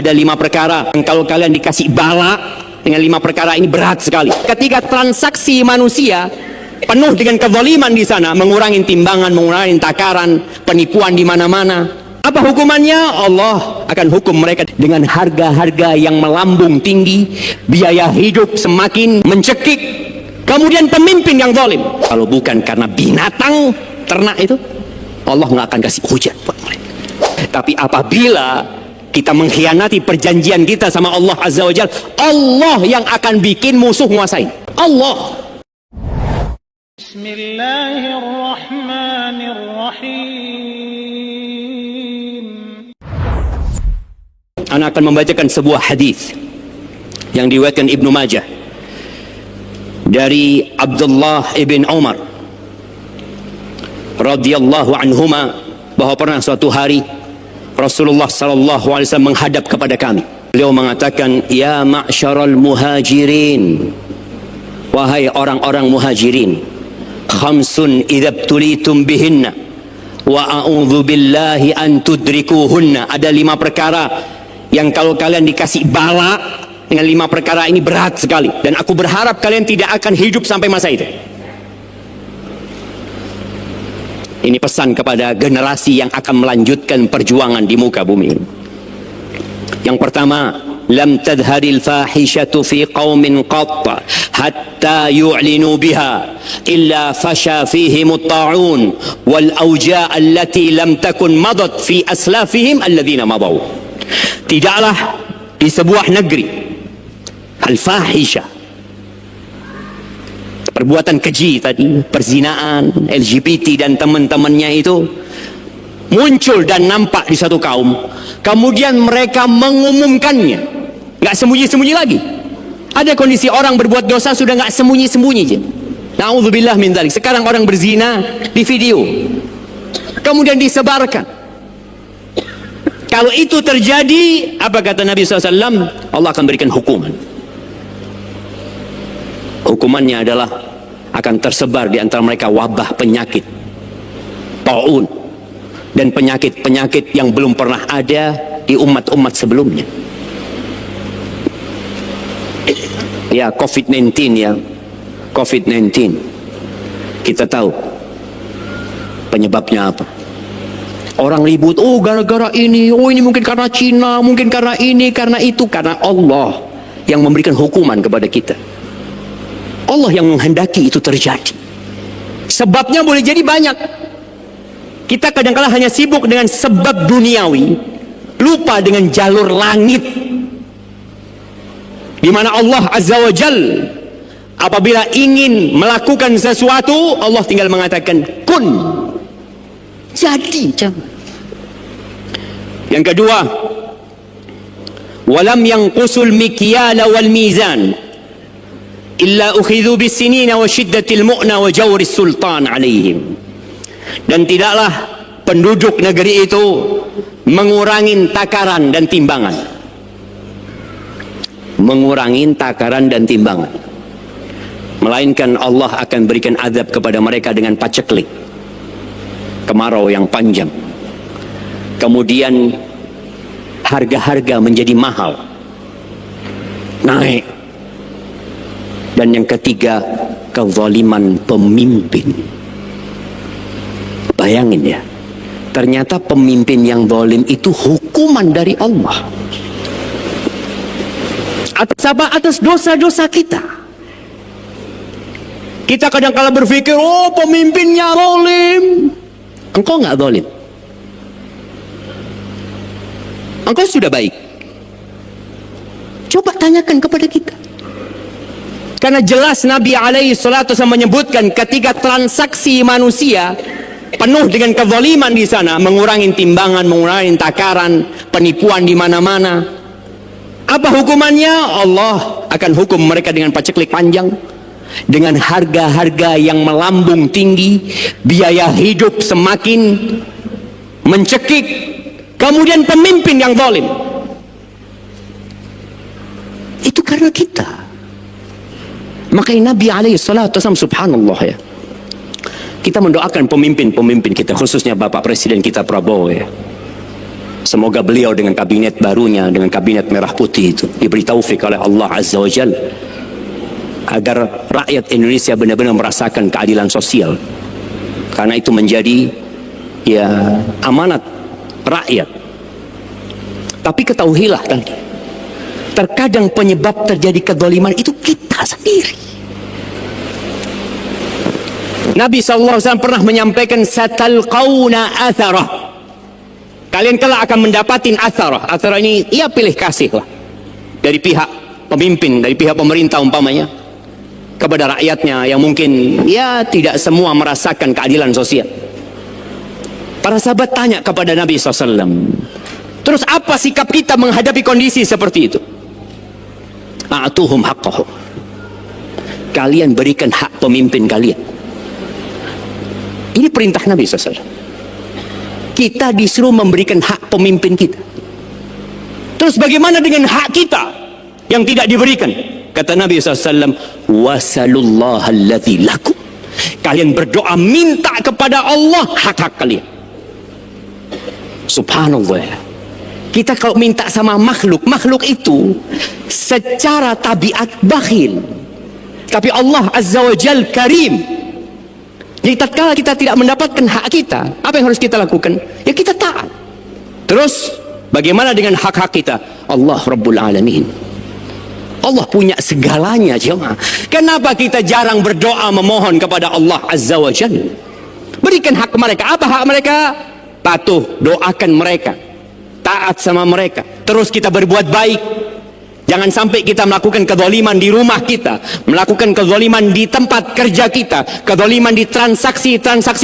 Ada 5 perkara yang kalau kalian dikasih bala dengan 5 perkara ini berat sekali. Ketika transaksi manusia penuh dengan kezaliman di sana, mengurangi timbangan, mengurangi takaran, penipuan di mana-mana. Apa hukumannya? Allah akan hukum mereka dengan harga-harga yang melambung tinggi, biaya hidup semakin mencekik, kemudian pemimpin yang zalim. Kalau bukan karena binatang ternak itu, Allah nggak akan kasih hujan buat mereka. Tapi apabila kita mengkhianati perjanjian kita sama Allah Azza wa Jalla, Allah yang akan bikin musuh nguasain. Allah. Bismillahirrahmanirrahim. Ana akan membacakan sebuah hadis yang diriwayatkan Ibnu Majah dari Abdullah ibn Umar radhiyallahu anhuma, bahwa pernah suatu hari Rasulullah sallallahu alaihi wasallam menghadap kepada kami. Beliau mengatakan, "Ya ma'syaral muhajirin, wahai orang-orang muhajirin, khamsun idza btulitum bihinna wa a'udzu billahi an tudrikuhunna." Ada 5 perkara yang kalau kalian dikasih bala dengan 5 perkara ini berat sekali, dan aku berharap kalian tidak akan hidup sampai masa itu. Ini pesan kepada generasi yang akan melanjutkan perjuangan di muka bumi. Yang pertama, lam tadharil fahishatu fi qaumin qatta hatta yu'linu biha illa fasha fihim at-ta'un wal awja' allati lam takun madat fi aslafihim alladhina madaw. Tidaklah di sebuah negeri al-fahisha, perbuatan keji tadi, perzinaan, LGBT dan teman-temannya itu muncul dan nampak di satu kaum, kemudian mereka mengumumkannya, nggak sembunyi-sembunyi lagi. Ada kondisi orang berbuat dosa sudah nggak sembunyi-sembunyi aja. Na'udzubillah min dzalik. Sekarang orang berzina di video, kemudian disebarkan. Kalau itu terjadi, apa kata Nabi SAW? Allah akan berikan hukuman. Hukumannya adalah akan tersebar di antara mereka wabah penyakit, taun, dan penyakit-penyakit yang belum pernah ada di umat-umat sebelumnya. Ya, COVID-19 ya, COVID-19. Kita tahu penyebabnya apa. Orang ribut, oh gara-gara ini, oh ini mungkin karena Cina, mungkin karena ini, karena itu. Karena Allah yang memberikan hukuman kepada kita. Allah yang menghendaki itu terjadi. Sebabnya boleh jadi banyak. Kita kadang-kala hanya sibuk dengan sebab duniawi, lupa dengan jalur langit, di mana Allah Azza wa Jal apabila ingin melakukan sesuatu, Allah tinggal mengatakan kun, jadi. Yang kedua, walam yanqusul mikyala wal mizan illa ukhidhu bisinina wa syiddatil mu'na wa jawris sultan alaihim. Dan tidaklah penduduk negeri itu mengurangi takaran dan timbangan. Mengurangi takaran dan timbangan. Melainkan Allah akan berikan azab kepada mereka dengan paceklik, kemarau yang panjang. Kemudian harga-harga menjadi mahal, naik. Dan yang ketiga, kezaliman pemimpin. Bayangin ya, ternyata pemimpin yang zalim itu hukuman dari Allah. Atas apa? Atas dosa-dosa kita. Kita kadang-kala berpikir, oh pemimpinnya zalim. Engkau nggak zalim. Engkau sudah baik. Coba tanyakan kepada kita. Karena jelas Nabi alaihi salatu wasallam menyebutkan ketika transaksi manusia penuh dengan kezaliman di sana, mengurangi timbangan, mengurangi takaran, penipuan di mana-mana. Apa hukumannya? Allah akan hukum mereka dengan paceklik panjang, dengan harga-harga yang melambung tinggi, biaya hidup semakin mencekik, kemudian pemimpin yang zalim. Itu karena kita. Makanya Nabi alaihi salatu wasallam, subhanallah ya, kita mendoakan pemimpin-pemimpin kita, khususnya Bapak Presiden kita Prabowo ya. Semoga beliau dengan kabinet barunya, dengan kabinet merah putih itu, diberi taufik oleh Allah Azza wa Jalla agar rakyat Indonesia benar-benar merasakan keadilan sosial. Karena itu menjadi amanat rakyat. Tapi ketahuilah tadi, terkadang penyebab terjadi kezaliman itu kita sendiri. Nabi SAW pernah menyampaikan satalqauna atharah. Kalian kelak akan mendapatin atharah. Atharah ini pilih kasih lah dari pihak pemimpin, dari pihak pemerintah umpamanya kepada rakyatnya yang mungkin tidak semua merasakan keadilan sosial. Para sahabat tanya kepada Nabi SAW, terus apa sikap kita menghadapi kondisi seperti itu? A'tuhum haqqahum. Kalian berikan hak pemimpin kalian. Ini perintah Nabi SAW. Kita disuruh memberikan hak pemimpin kita. Terus bagaimana dengan hak kita yang tidak diberikan? Kata Nabi SAW, wasalullah alladzi lakum. Kalian berdoa minta kepada Allah hak-hak kalian. Subhanallah. Kita kalau minta sama makhluk itu secara tabiat bakhil. Tapi Allah Azza wa Jal Karim. Jadi tatkala kita tidak mendapatkan hak kita, apa yang harus kita lakukan? Ya kita taat. Terus bagaimana dengan hak-hak kita? Allah Rabbul Alamin. Allah punya segalanya, jemaah. Kenapa kita jarang berdoa memohon kepada Allah Azza wa Jalla? Berikan hak mereka. Apa hak mereka? Patuh, doakan mereka, taat sama mereka. Terus kita berbuat baik. Jangan sampai kita melakukan kezaliman di rumah kita, melakukan kezaliman di tempat kerja kita, kezaliman di transaksi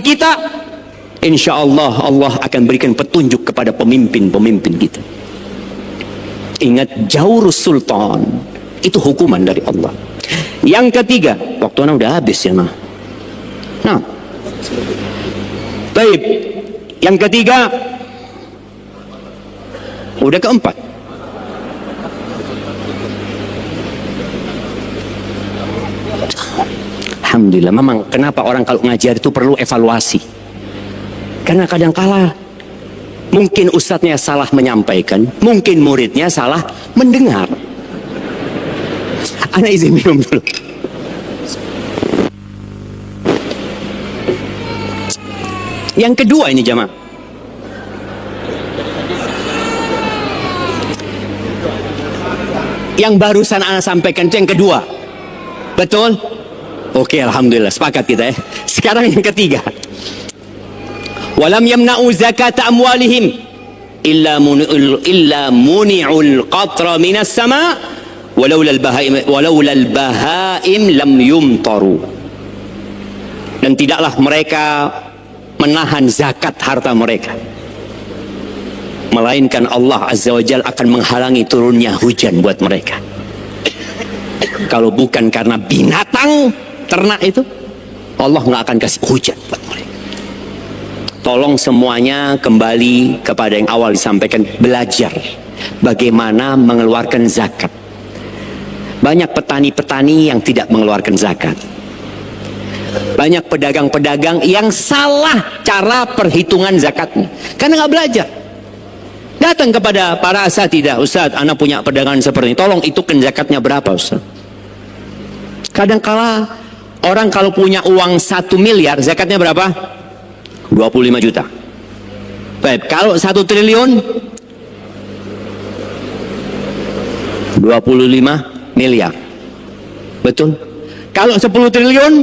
kita. Insya Allah, Allah akan berikan petunjuk kepada pemimpin-pemimpin kita. Ingat, Jaurus Sultan itu hukuman dari Allah. Yang ketiga, waktunya udah habis ya, nah, baik. Yang ketiga, udah keempat. Alhamdulillah. Memang kenapa orang kalau ngajar itu perlu evaluasi? Karena kadangkala mungkin ustadznya salah menyampaikan, mungkin muridnya salah mendengar. Ana izin minum dulu. Yang kedua ini jamaah, yang barusan ana sampaikan itu yang kedua, betul? Oke, alhamdulillah, sepakat kita ya. Sekarang yang ketiga. Walam yamna'u zakat amwalihim illa muni'ul qatra minas sama walaula al-bahaim lam yumtaru. Dan tidaklah mereka menahan zakat harta mereka, melainkan Allah Azza wa Jalla akan menghalangi turunnya hujan buat mereka. Kalau bukan karena binatang ternak itu, Allah nggak akan kasih hujan buat mereka. Tolong semuanya kembali kepada yang awal disampaikan, belajar bagaimana mengeluarkan zakat. Banyak petani-petani yang tidak mengeluarkan zakat. Banyak pedagang-pedagang yang salah cara perhitungan zakatnya karena nggak belajar. Datang kepada para asatidah, Ustaz, anak punya pedagangan seperti ini, tolong hitungkan zakatnya berapa, Ustaz. Kadangkala orang kalau punya uang 1 miliar, zakatnya berapa? 25 juta. Baik, kalau 1 triliun 25 miliar. Betul? Kalau 10 triliun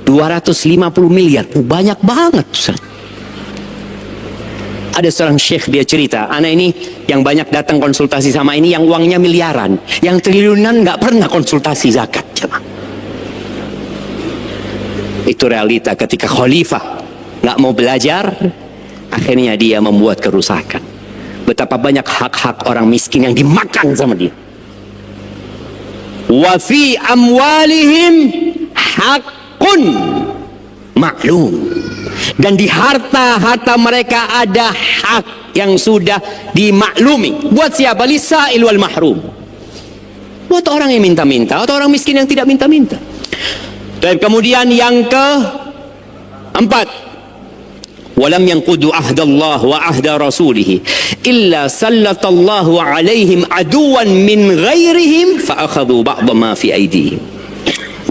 250 miliar. Banyak banget, Ustaz. Ada seorang syekh, dia cerita, anak ini yang banyak datang konsultasi sama ini yang uangnya miliaran, yang triliunan nggak pernah konsultasi zakat. Itu realita ketika khalifah nggak mau belajar, akhirnya dia membuat kerusakan. Betapa banyak hak-hak orang miskin yang dimakan sama dia. Wa fi amwalihim haqqun maklum. Dan di harta-harta mereka ada hak yang sudah dimaklumi. Buat siapa? Lisa'il wal mahrum. Buat orang yang minta-minta atau orang miskin yang tidak minta-minta. Dan kemudian yang keempat, walam yanqudu ahdallah wa ahda rasulih illa sallatallahu alaihim aduwan min ghairihim fa akhadhu ba'dha ma fi aydihim.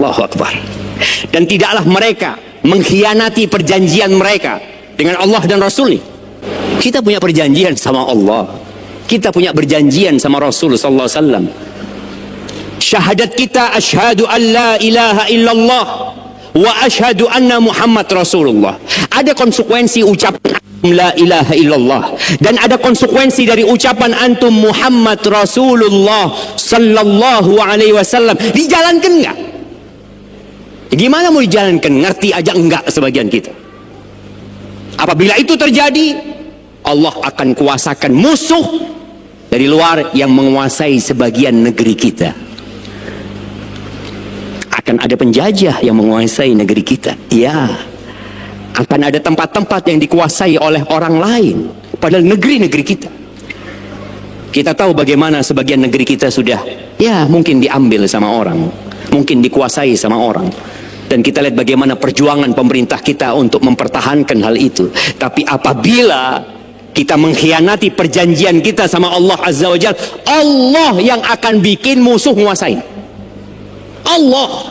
Allahu akbar. Dan tidaklah mereka mengkhianati perjanjian mereka dengan Allah dan Rasul-Nya. Kita punya perjanjian sama Allah, kita punya perjanjian sama Rasul sallallahu alaihi wasallam. Syahadat kita asyhadu an la ilaha illallah wa asyhadu anna Muhammad Rasulullah. Ada konsekuensi ucapan la ilaha illallah dan ada konsekuensi dari ucapan antum Muhammad Rasulullah sallallahu alaihi wasallam. Dijalankan enggak? Gimana mau dijalankan? Ngerti aja enggak sebagian kita. Apabila itu terjadi, Allah akan kuasakan musuh dari luar yang menguasai sebagian negeri kita. Akan ada penjajah yang menguasai negeri kita. Ya, akan ada tempat-tempat yang dikuasai oleh orang lain, padahal negeri-negeri kita. Kita tahu bagaimana sebagian negeri kita sudah, ya mungkin diambil sama orang, mungkin dikuasai sama orang. Dan kita lihat bagaimana perjuangan pemerintah kita untuk mempertahankan hal itu. Tapi apabila kita mengkhianati perjanjian kita sama Allah Azza wa Jalla, Allah yang akan bikin musuh menguasai. Allah.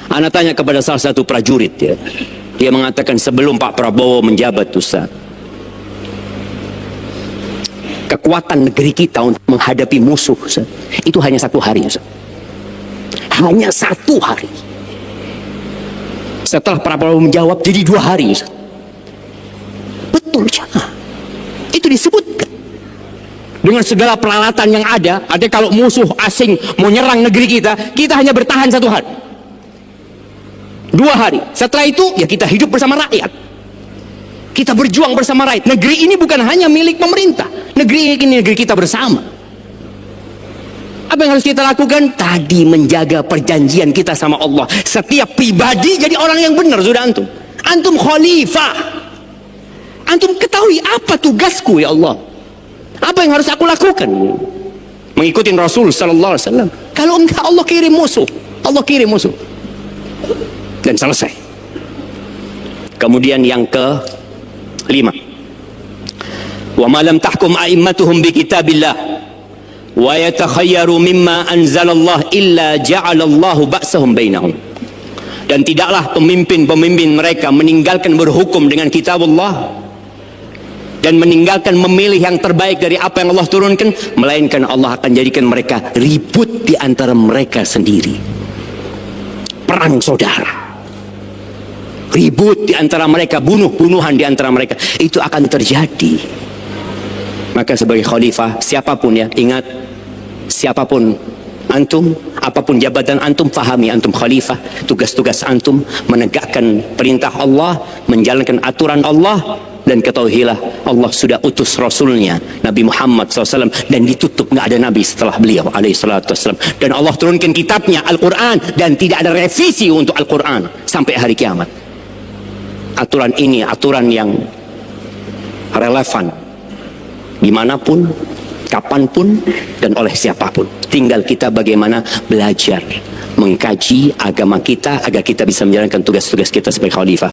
Ana tanya kepada salah satu prajurit, ya. Dia mengatakan sebelum Pak Prabowo menjabat, Ustaz, kekuatan negeri kita untuk menghadapi musuh, Ustaz, itu hanya 1 hari, Ustaz. Hanya 1 hari. Setelah Pak Prabowo menjawab jadi 2 hari, Ustaz. Betul, ya. Itu disebutkan. Dengan segala peralatan yang ada kalau musuh asing mau nyerang negeri kita, kita hanya bertahan 1 hari. 2 hari. Setelah itu, ya kita hidup bersama rakyat. Kita berjuang bersama rakyat. Negeri ini bukan hanya milik pemerintah. Negeri ini negeri kita bersama. Apa yang harus kita lakukan? Tadi menjaga perjanjian kita sama Allah. Setiap pribadi jadi orang yang benar, sudah antum. Antum khalifah. Antum ketahui apa tugasku, ya Allah. Apa yang harus aku lakukan? Mengikuti Rasul sallallahu alaihi wasallam. Kalau enggak, Allah kirim musuh. Allah kirim musuh. Dan selesai. Kemudian yang ke-5. Wa ma lam tahkum a'immatuhum bi kitabillah wa yatakhayyaru mimma anzalallah illa ja'alallahu ba'sahum bainahum. Dan tidaklah pemimpin-pemimpin mereka meninggalkan berhukum dengan kitab Allah dan meninggalkan memilih yang terbaik dari apa yang Allah turunkan, melainkan Allah akan jadikan mereka ribut di antara mereka sendiri. Perang saudara, ribut di antara mereka, bunuh-bunuhan di antara mereka, itu akan terjadi. Maka sebagai khalifah, siapapun, ya, ingat, siapapun antum, apapun jabatan antum, fahami antum khalifah. Tugas-tugas antum menegakkan perintah Allah, menjalankan aturan Allah. Dan ketahuilah, Allah sudah utus Rasulnya Nabi Muhammad SAW, dan ditutup, nggak ada Nabi setelah beliau alaihissalam. Dan Allah turunkan kitabnya Al-Quran, dan tidak ada revisi untuk Al-Quran sampai hari kiamat. Aturan ini aturan yang relevan dimanapun, kapanpun, dan oleh siapapun. Tinggal kita bagaimana belajar mengkaji agama kita agar kita bisa menjalankan tugas-tugas kita sebagai khalifah.